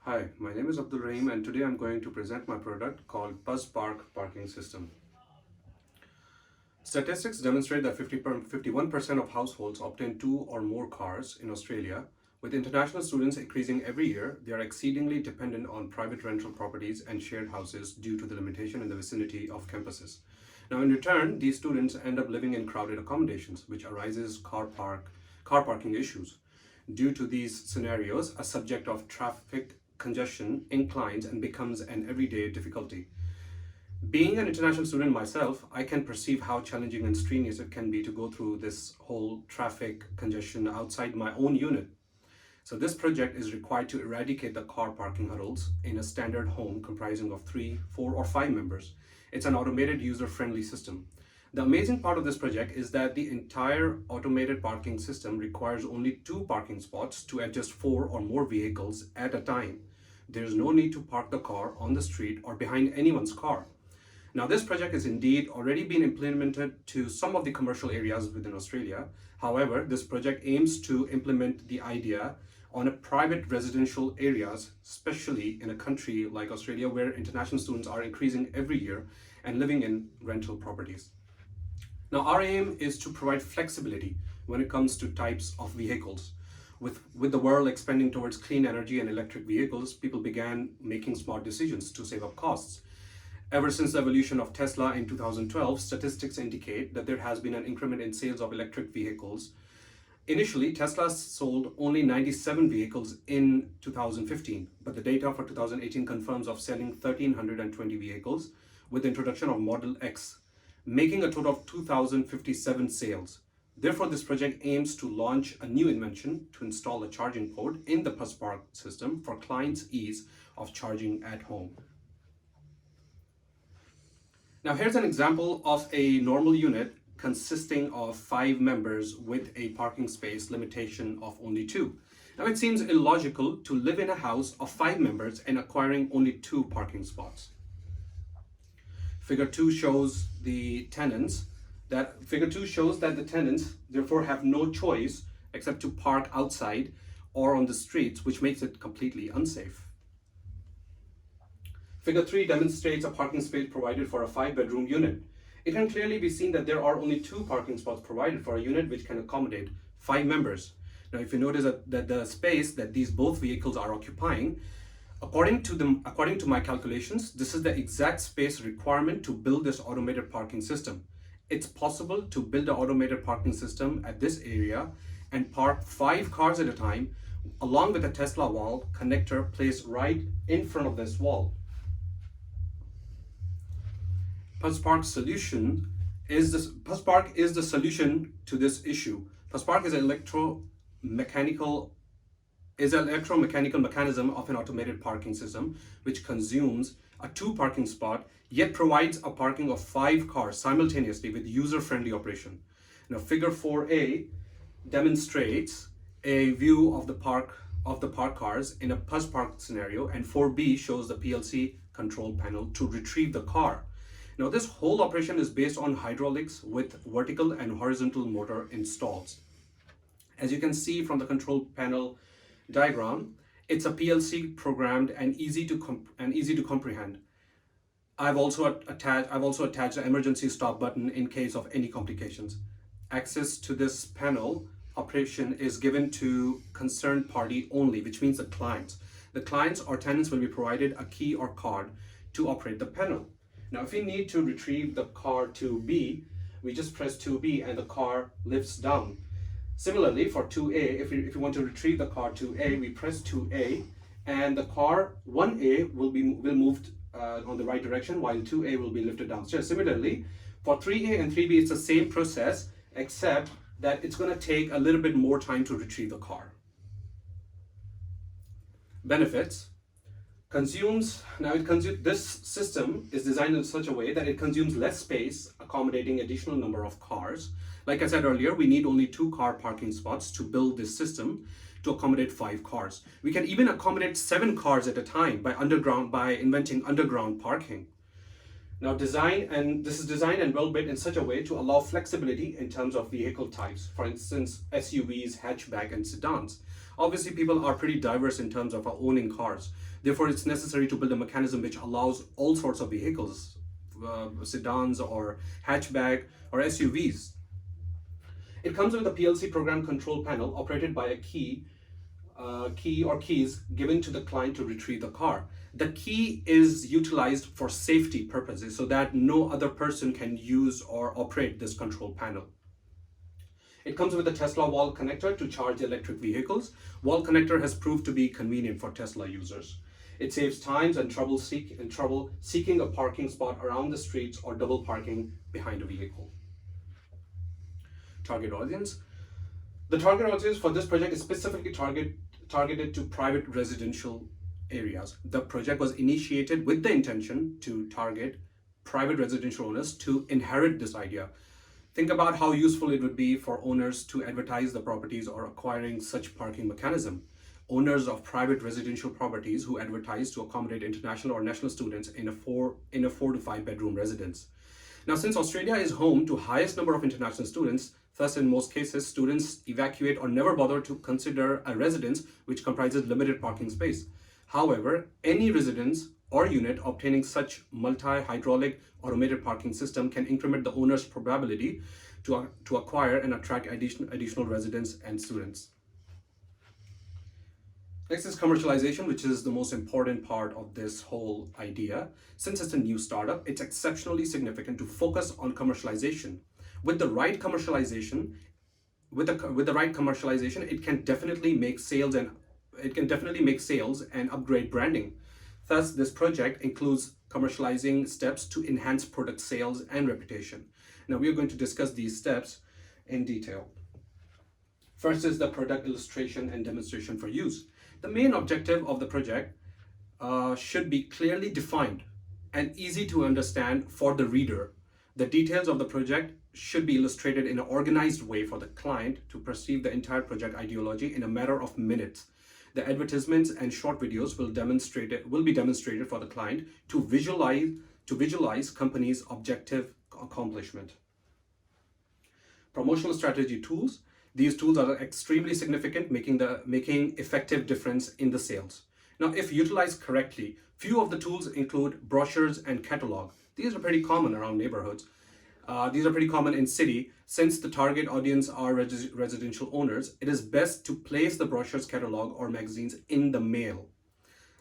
Hi, my name is Abdul Rahim and today I'm going to present my product called PuzzPark parking system. Statistics demonstrate that 51% of households obtain two or more cars in Australia. With international students increasing every year, they are exceedingly dependent on private rental properties and shared houses due to the limitation in the vicinity of campuses. Now, in return, these students end up living in crowded accommodations, which arises car parking issues. Due to these scenarios, a subject of traffic congestion inclines and becomes an everyday difficulty. Being an international student myself, I can perceive how challenging and strenuous it can be to go through this whole traffic congestion outside my own unit. So this project is required to eradicate the car parking hurdles in a standard home comprising of 3, 4, or 5 members. It's an automated user-friendly system. The amazing part of this project is that the entire automated parking system requires only 2 parking spots to adjust 4 or more vehicles at a time. There's no need to park the car on the street or behind anyone's car. Now, this project is indeed already been implemented to some of the commercial areas within Australia. However, this project aims to implement the idea on a private residential areas, especially in a country like Australia where international students are increasing every year and living in rental properties. Now, our aim is to provide flexibility when it comes to types of vehicles. With the world expanding towards clean energy and electric vehicles, people began making smart decisions to save up costs. Ever since the evolution of Tesla in 2012, statistics indicate that there has been an increment in sales of electric vehicles. Initially, Tesla sold only 97 vehicles in 2015, but the data for 2018 confirms of selling 1,320 vehicles with the introduction of Model X, making a total of 2,057 sales. Therefore, this project aims to launch a new invention to install a charging port in the PuzzPark system for clients' ease of charging at home. Now, here's an example of a normal unit consisting of 5 members with a parking space limitation of only 2. Now, it seems illogical to live in a house of 5 members and acquiring only 2 parking spots. Figure 2 shows that the tenants therefore have no choice except to park outside or on the streets, which makes it completely unsafe. Figure 3 demonstrates a parking space provided for a 5-bedroom unit. It can clearly be seen that there are only 2 parking spots provided for a unit which can accommodate 5 members. Now, if you notice that the space that these both vehicles are occupying, according to my calculations, this is the exact space requirement to build this automated parking system. It's possible to build an automated parking system at this area and park 5 cars at a time, along with a Tesla wall connector placed right in front of this wall. PuzzPark is the solution to this issue. PuzzPark is an electromechanical mechanism of an automated parking system which consumes a 2 parking spot yet provides a parking of 5 cars simultaneously with user-friendly operation. Now, figure 4A demonstrates a view of the park cars in a PuzzPark scenario, and 4B shows the PLC control panel to retrieve the car. Now, this whole operation is based on hydraulics with vertical and horizontal motor installs. As you can see from the control panel diagram, it's a PLC programmed and easy to comprehend. I've also attached an emergency stop button in case of any complications. Access to this panel operation is given to concerned party only, which means the clients. The clients or tenants will be provided a key or card to operate the panel. Now, if we need to retrieve the car 2B, we just press 2B and the car lifts down. Similarly, for 2A, if you want to retrieve the car 2A, we press 2A and the car 1A will move on the right direction while 2A will be lifted downstairs. Similarly, for 3A and 3B, it's the same process, except that it's going to take a little bit more time to retrieve the car. Benefits. This system is designed in such a way that it consumes less space, accommodating additional number of cars. Like I said earlier, we need only 2 car parking spots to build this system to accommodate 5 cars. We can even accommodate 7 cars at a time by inventing underground parking. Now, this is designed and well built in such a way to allow flexibility in terms of vehicle types, for instance, SUVs, hatchback, and sedans. Obviously, people are pretty diverse in terms of owning cars. Therefore, it's necessary to build a mechanism which allows all sorts of vehicles, sedans or hatchback or SUVs. It comes with a PLC program control panel operated by a key or keys given to the client to retrieve the car. The key is utilized for safety purposes so that no other person can use or operate this control panel. It comes with a Tesla wall connector to charge electric vehicles. Wall connector has proved to be convenient for Tesla users. It saves times and trouble seeking a parking spot around the streets or double parking behind a vehicle. Target audience. The target audience for this project is specifically targeted to private residential areas. The project was initiated with the intention to target private residential owners to inherit this idea. Think about how useful it would be for owners to advertise the properties or acquiring such parking mechanism. Owners of private residential properties who advertise to accommodate international or national students in a 4 to 5 bedroom residence. Now, since Australia is home to highest number of international students, thus in most cases, students evacuate or never bother to consider a residence which comprises limited parking space. However, any residence or unit obtaining such multi-hydraulic automated parking system can increment the owner's probability to acquire and attract additional residents and students. Next is commercialization, which is the most important part of this whole idea. Since it's a new startup, it's exceptionally significant to focus on commercialization. With the right commercialization, it can definitely make sales and upgrade branding. Thus, this project includes commercializing steps to enhance product sales and reputation. Now, we are going to discuss these steps in detail. First is the product illustration and demonstration for use. The main objective of the project should be clearly defined and easy to understand for the reader. The details of the project should be illustrated in an organized way for the client to perceive the entire project ideology in a matter of minutes. The advertisements and short videos will be demonstrated for the client to visualize company's objective accomplishment. Promotional strategy tools. These tools are extremely significant, making effective difference in the sales. Now, if utilized correctly, few of the tools include brochures and catalog. These are pretty common around neighborhoods. These are pretty common in city. Since the target audience are residential owners, it is best to place the brochures, catalog, or magazines in the mail.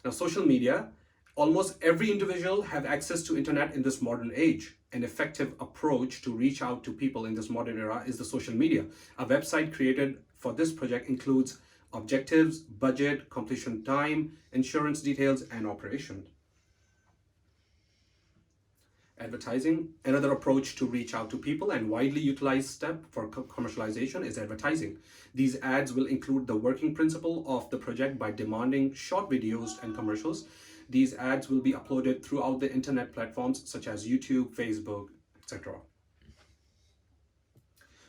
Now, social media. Almost every individual have access to internet in this modern age. An effective approach to reach out to people in this modern era is the social media. A website created for this project includes objectives, budget, completion time, insurance details, and operation. Advertising. Another approach to reach out to people and widely utilized step for commercialization is advertising. These ads will include the working principle of the project by demanding short videos and commercials. These ads will be uploaded throughout the internet platforms such as YouTube, Facebook, etc.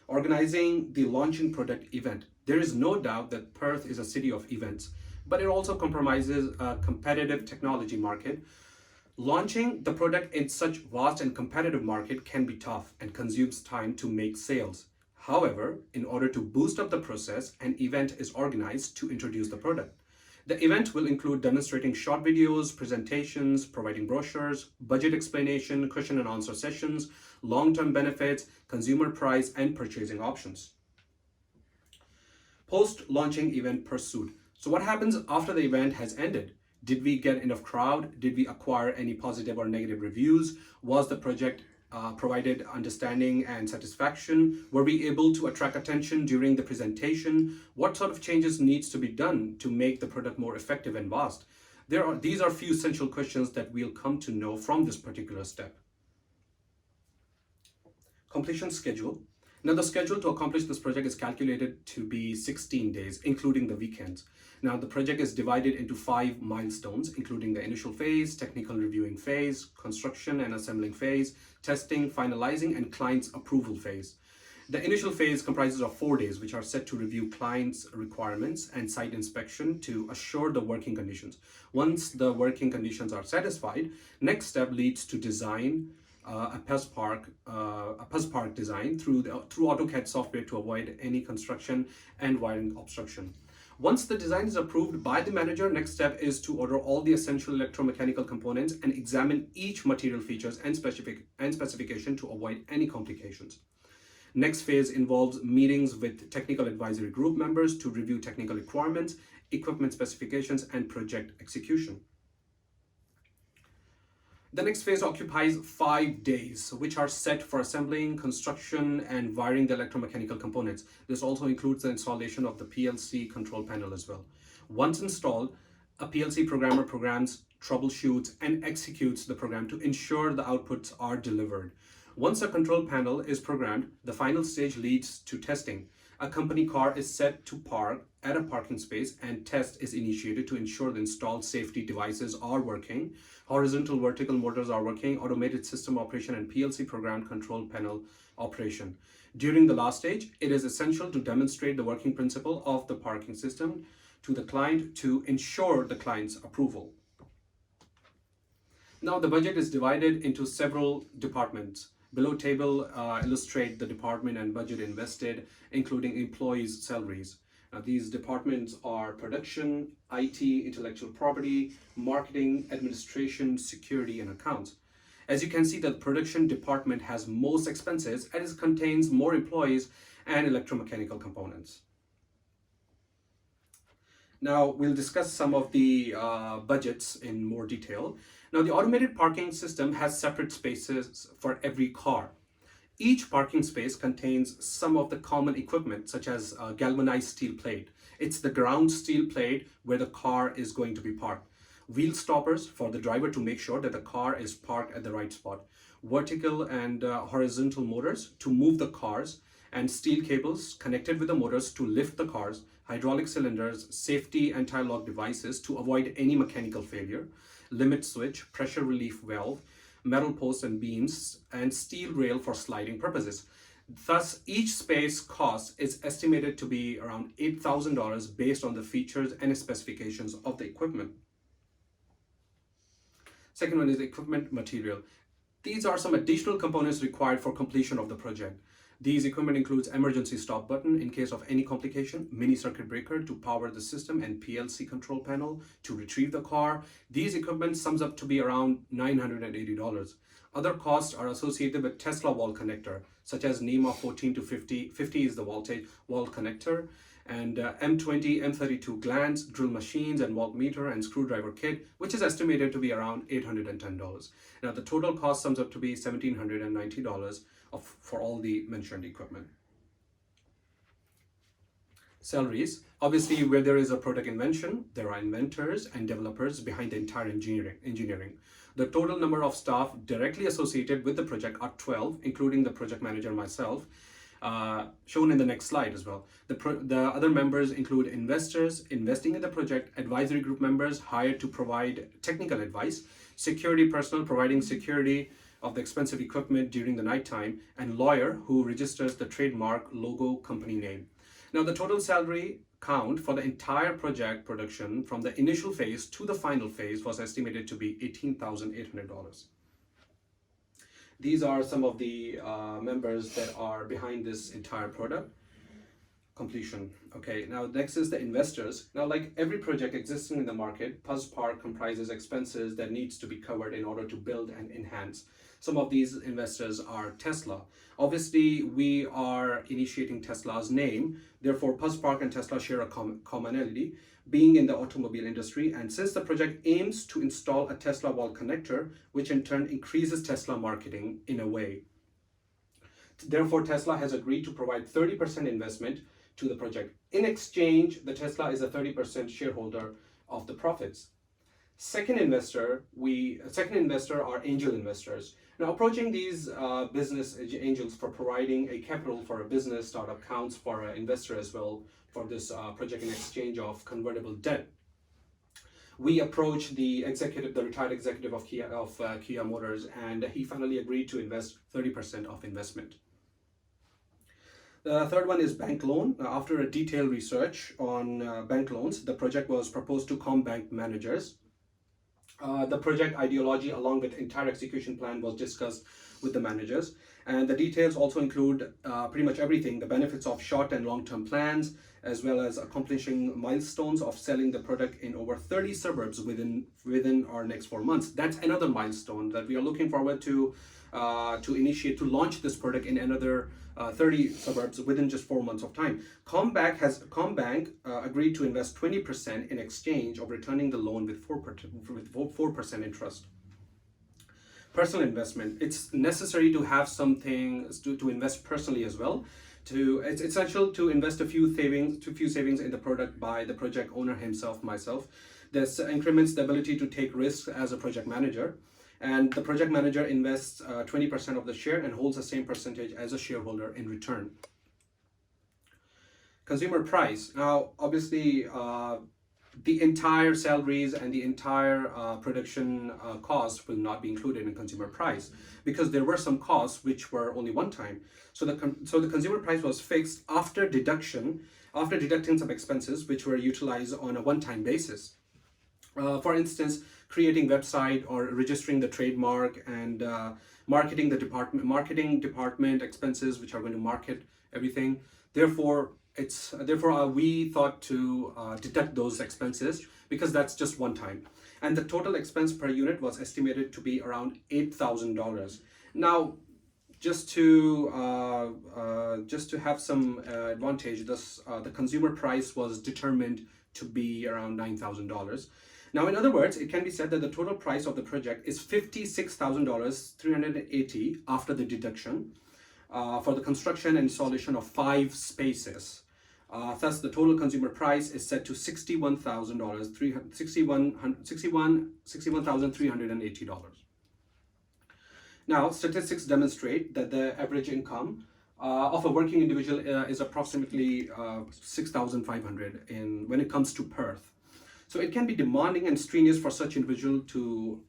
Organizing the launching product event. There is no doubt that Perth is a city of events, but it also compromises a competitive technology market. Launching the product in such vast and competitive market can be tough and consumes time to make sales. However, in order to boost up the process, an event is organized to introduce the product. The event will include demonstrating short videos, presentations, providing brochures, budget explanation, question and answer sessions, long-term benefits, consumer price, and purchasing options. Post-launching event pursuit. So what happens after the event has ended? Did we get enough crowd? Did we acquire any positive or negative reviews? Was the project provided understanding and satisfaction? Were we able to attract attention during the presentation? What sort of changes needs to be done to make the product more effective and vast? These are few essential questions that we'll come to know from this particular step. Completion schedule. Now, the schedule to accomplish this project is calculated to be 16 days, including the weekends. Now, the project is divided into 5 milestones, including the initial phase, technical reviewing phase, construction and assembling phase, testing, finalizing, and client's approval phase. The initial phase comprises of 4 days, which are set to review client's requirements and site inspection to assure the working conditions. Once the working conditions are satisfied, next step leads to design a PuzzPark design through AutoCAD software to avoid any construction and wiring obstruction. Once the design is approved by the manager, next step is to order all the essential electromechanical components and examine each material features and specification to avoid any complications. Next phase involves meetings with technical advisory group members to review technical requirements, equipment specifications, and project execution. The next phase occupies 5 days, which are set for assembling, construction, and wiring the electromechanical components. This also includes the installation of the PLC control panel as well. Once installed, a PLC programmer programs, troubleshoots, and executes the program to ensure the outputs are delivered. Once a control panel is programmed, the final stage leads to testing. A company car is set to park at a parking space and test is initiated to ensure the installed safety devices are working, horizontal vertical motors are working, automated system operation, and PLC programmed control panel operation. During the last stage, it is essential to demonstrate the working principle of the parking system to the client to ensure the client's approval. Now the budget is divided into several departments. Below table illustrate the department and budget invested, including employees' salaries. Now, these departments are production, IT, intellectual property, marketing, administration, security, and accounts. As you can see, the production department has most expenses as it contains more employees and electromechanical components. Now, we'll discuss some of the budgets in more detail. Now, the automated parking system has separate spaces for every car. Each parking space contains some of the common equipment, such as galvanized steel plate. It's the ground steel plate where the car is going to be parked. Wheel stoppers for the driver to make sure that the car is parked at the right spot. Vertical and horizontal motors to move the cars, and steel cables connected with the motors to lift the cars. Hydraulic cylinders, safety anti-lock devices to avoid any mechanical failure. Limit switch, pressure relief valve, metal posts and beams, and steel rail for sliding purposes. Thus, each space cost is estimated to be around $8,000 based on the features and specifications of the equipment. Second one is equipment material. These are some additional components required for completion of the project. These equipment includes emergency stop button in case of any complication, mini circuit breaker to power the system, and PLC control panel to retrieve the car. These equipment sums up to be around $980. Other costs are associated with Tesla wall connector, such as NEMA 14 to 50. 50 is the voltage wall connector, and M20, M32 glands, drill machines, and voltmeter and screwdriver kit, which is estimated to be around $810. Now, the total cost sums up to be $1,790 for all the mentioned equipment. Salaries. Obviously, where there is a product invention, there are inventors and developers behind the entire engineering. The total number of staff directly associated with the project are 12, including the project manager myself, shown in the next slide as well. The other members include investors investing in the project, advisory group members hired to provide technical advice, security personnel providing security of the expensive equipment during the nighttime, and lawyer who registers the trademark, logo, company name. Now, the total salary count for the entire project production from the initial phase to the final phase was estimated to be $18,800. These are some of the members that are behind this entire product completion. Okay, now next is the investors. Now, like every project existing in the market, PuzzPark comprises expenses that needs to be covered in order to build and enhance. Some of these investors are Tesla. Obviously, we are initiating Tesla's name. Therefore, PuzzPark and Tesla share a commonality, being in the automobile industry. And since the project aims to install a Tesla wall connector, which in turn increases Tesla marketing in a way. Therefore, Tesla has agreed to provide 30% investment to the project. In exchange, the Tesla is a 30% shareholder of the profits. Second investor are angel investors. Now, approaching these business angels for providing a capital for a business startup counts for an investor as well for this project in exchange of convertible debt. We approached the retired executive of Kia Motors, and he finally agreed to invest 30% of investment. The third one is bank loan. After a detailed research on bank loans, the project was proposed to Combank managers. The project ideology along with entire execution plan was discussed with the managers, and the details also include pretty much everything: the benefits of short and long-term plans, as well as accomplishing milestones of selling the product in over 30 suburbs within our next 4 months. That's another milestone that we are looking forward to launch this product in another 30 suburbs within just 4 months of time. Combank agreed to invest 20% in exchange of returning the loan with 4% interest. Personal investment. It's necessary to have something to invest personally as well. It's essential to invest a few savings in the product by the project owner himself, myself. This increments the ability to take risks as a project manager. And the project manager invests 20% of the share and holds the same percentage as a shareholder in return. Consumer price. Now, obviously, the entire salaries and the entire production costs will not be included in consumer price, because there were some costs which were only one time. So the consumer price was fixed after deducting some expenses which were utilized on a one-time basis. For instance, creating website or registering the trademark and marketing department expenses which are going to market everything. Therefore, we thought to deduct those expenses, because that's just one time. And the total expense per unit was estimated to be around $8,000. Now, just to have some advantage, the consumer price was determined to be around $9,000. Now, in other words, it can be said that the total price of the project is $56,380 after the deduction for the construction and installation of 5 spaces. Thus, the total consumer price is set to $61,380. Now, statistics demonstrate that the average income of a working individual is approximately $6,500 when it comes to Perth. So it can be demanding and strenuous for such individual to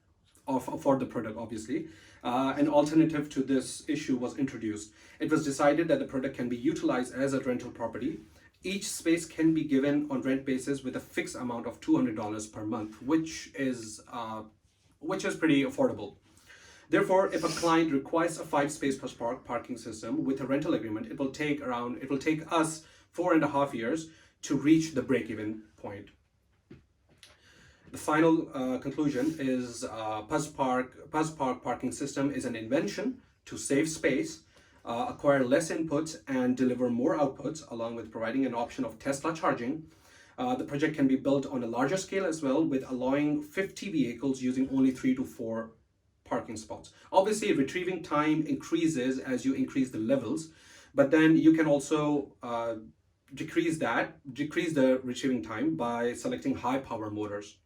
afford the product, obviously. An alternative to this issue was introduced. It was decided that the product can be utilized as a rental property. Each space can be given on rent basis with a fixed amount of $200 per month, which is pretty affordable. Therefore, if a client requires a 5-space PuzzPark parking system with a rental agreement, it will take us 4.5 years to reach the break-even point. The final conclusion is PuzzPark parking system is an invention to save space, acquire less inputs, and deliver more outputs, along with providing an option of Tesla charging. The project can be built on a larger scale as well, with allowing 50 vehicles using only 3 to 4 parking spots. Obviously, retrieving time increases as you increase the levels, but then you can also decrease the retrieving time by selecting high power motors.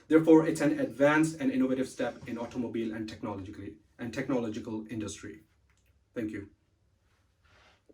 Therefore, it's an advanced and innovative step in automobile and technological industry. Thank you.